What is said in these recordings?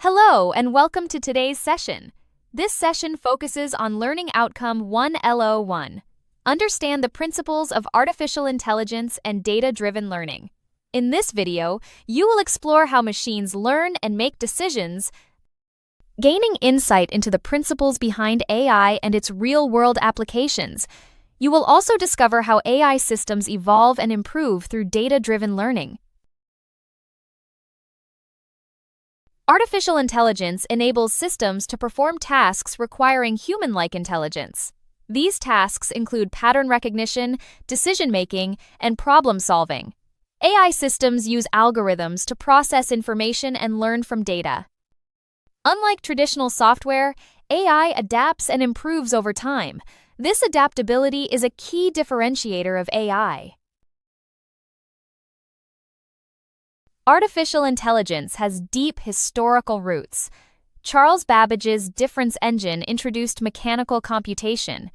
Hello and welcome to today's session. This session focuses on Learning Outcome 1 LO1. Understand the principles of artificial intelligence and data-driven learning. In this video, you will explore how machines learn and make decisions, gaining insight into the principles behind AI and its real-world applications. You will also discover how AI systems evolve and improve through data-driven learning. Artificial intelligence enables systems to perform tasks requiring human-like intelligence. These tasks include pattern recognition, decision-making, and problem-solving. AI systems use algorithms to process information and learn from data. Unlike traditional software, AI adapts and improves over time. This adaptability is a key differentiator of AI. Artificial intelligence has deep historical roots. Charles Babbage's difference engine introduced mechanical computation.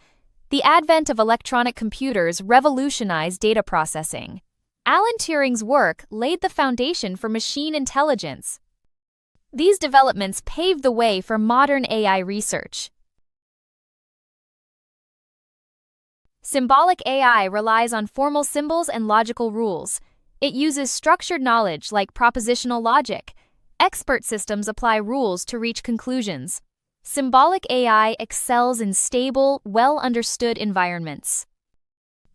The advent of electronic computers revolutionized data processing. Alan Turing's work laid the foundation for machine intelligence. These developments paved the way for modern AI research. Symbolic AI relies on formal symbols and logical rules. It uses structured knowledge like propositional logic. Expert systems apply rules to reach conclusions. Symbolic AI excels in stable, well-understood environments.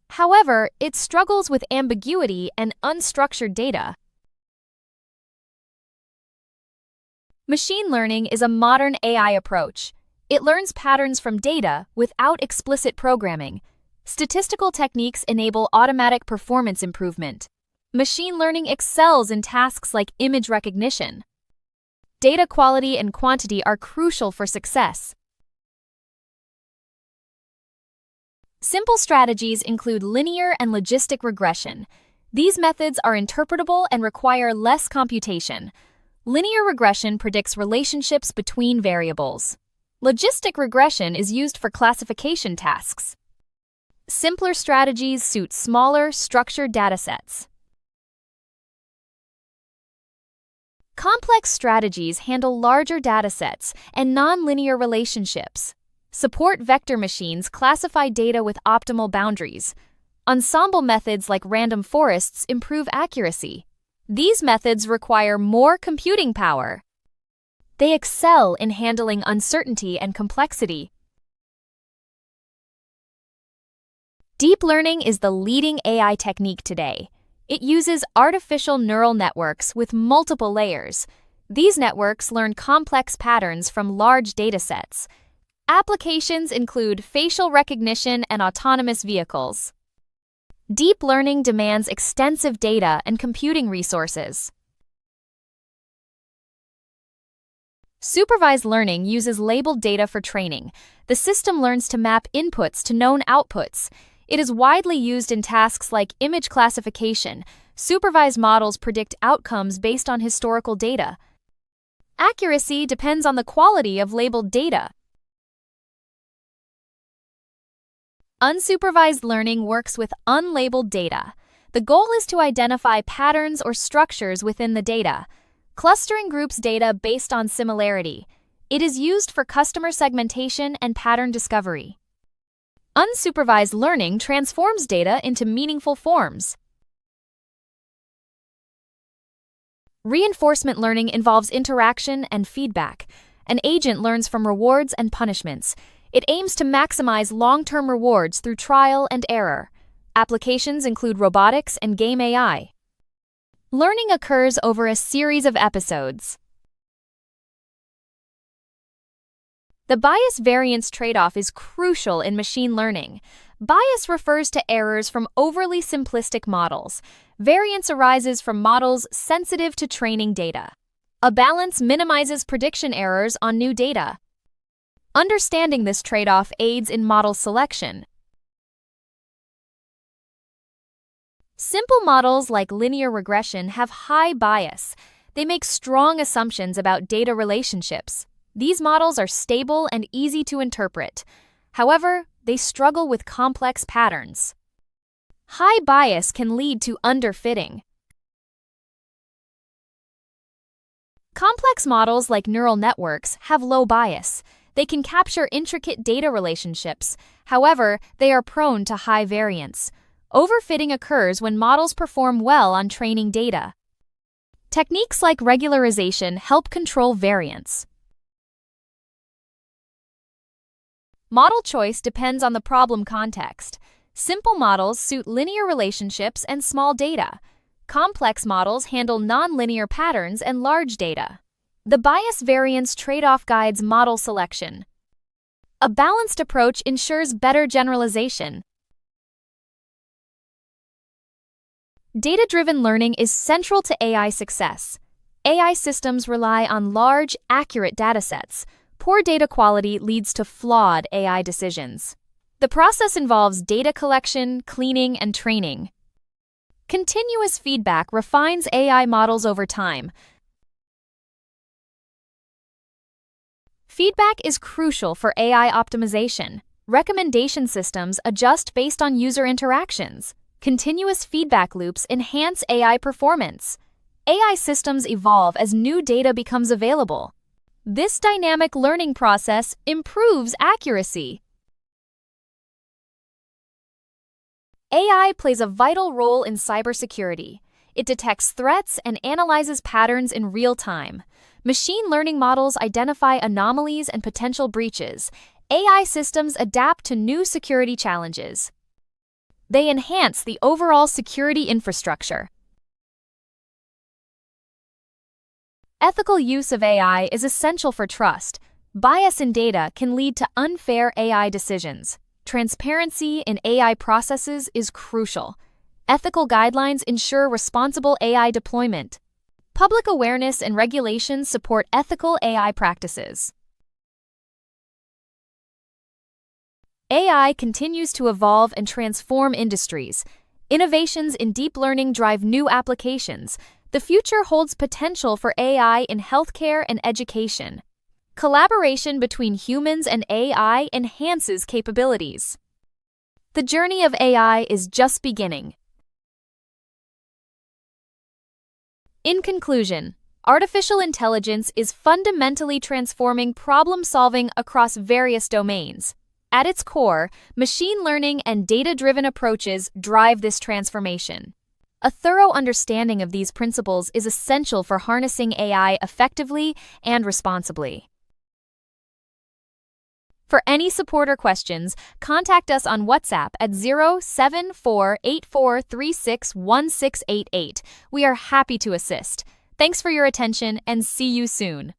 However, it struggles with ambiguity and unstructured data. Machine learning is a modern AI approach. It learns patterns from data without explicit programming. Statistical techniques enable automatic performance improvement. Machine learning excels in tasks like image recognition. Data quality and quantity are crucial for success. Simple strategies include linear and logistic regression. These methods are interpretable and require less computation. Linear regression predicts relationships between variables. Logistic regression is used for classification tasks. Simpler strategies suit smaller, structured datasets. Complex strategies handle larger datasets and nonlinear relationships. Support vector machines classify data with optimal boundaries. Ensemble methods like random forests improve accuracy. These methods require more computing power. They excel in handling uncertainty and complexity. Deep learning is the leading AI technique today. It uses artificial neural networks with multiple layers. These networks learn complex patterns from large datasets. Applications include facial recognition and autonomous vehicles. Deep learning demands extensive data and computing resources. Supervised learning uses labeled data for training. The system learns to map inputs to known outputs. It is widely used in tasks like image classification. Supervised models predict outcomes based on historical data. Accuracy depends on the quality of labeled data. Unsupervised learning works with unlabeled data. The goal is to identify patterns or structures within the data. Clustering groups data based on similarity. It is used for customer segmentation and pattern discovery. Unsupervised learning transforms data into meaningful forms. Reinforcement learning involves interaction and feedback. An agent learns from rewards and punishments. It aims to maximize long-term rewards through trial and error. Applications include robotics and game AI. Learning occurs over a series of episodes. The bias-variance trade-off is crucial in machine learning. Bias refers to errors from overly simplistic models. Variance arises from models sensitive to training data. A balance minimizes prediction errors on new data. Understanding this trade-off aids in model selection. Simple models like linear regression have high bias. They make strong assumptions about data relationships. These models are stable and easy to interpret. However, they struggle with complex patterns. High bias can lead to underfitting. Complex models like neural networks have low bias. They can capture intricate data relationships. However, they are prone to high variance. Overfitting occurs when models perform well on training data. Techniques like regularization help control variance. Model choice depends on the problem context. Simple models suit linear relationships and small data. Complex models handle nonlinear patterns and large data. The bias-variance trade-off guides model selection. A balanced approach ensures better generalization. Data-driven learning is central to AI success. AI systems rely on large, accurate datasets. Poor data quality leads to flawed AI decisions. The process involves data collection, cleaning, and training. Continuous feedback refines AI models over time. Feedback is crucial for AI optimization. Recommendation systems adjust based on user interactions. Continuous feedback loops enhance AI performance. AI systems evolve as new data becomes available. This dynamic learning process improves accuracy. AI plays a vital role in cybersecurity. It detects threats and analyzes patterns in real time. Machine learning models identify anomalies and potential breaches. AI systems adapt to new security challenges. They enhance the overall security infrastructure. Ethical use of AI is essential for trust. Bias in data can lead to unfair AI decisions. Transparency in AI processes is crucial. Ethical guidelines ensure responsible AI deployment. Public awareness and regulations support ethical AI practices. AI continues to evolve and transform industries. Innovations in deep learning drive new applications. The future holds potential for AI in healthcare and education. Collaboration between humans and AI enhances capabilities. The journey of AI is just beginning. In conclusion, artificial intelligence is fundamentally transforming problem-solving across various domains. At its core, machine learning and data-driven approaches drive this transformation. A thorough understanding of these principles is essential for harnessing AI effectively and responsibly. For any support or questions, contact us on WhatsApp at 07484361688. We are happy to assist. Thanks for your attention and see you soon.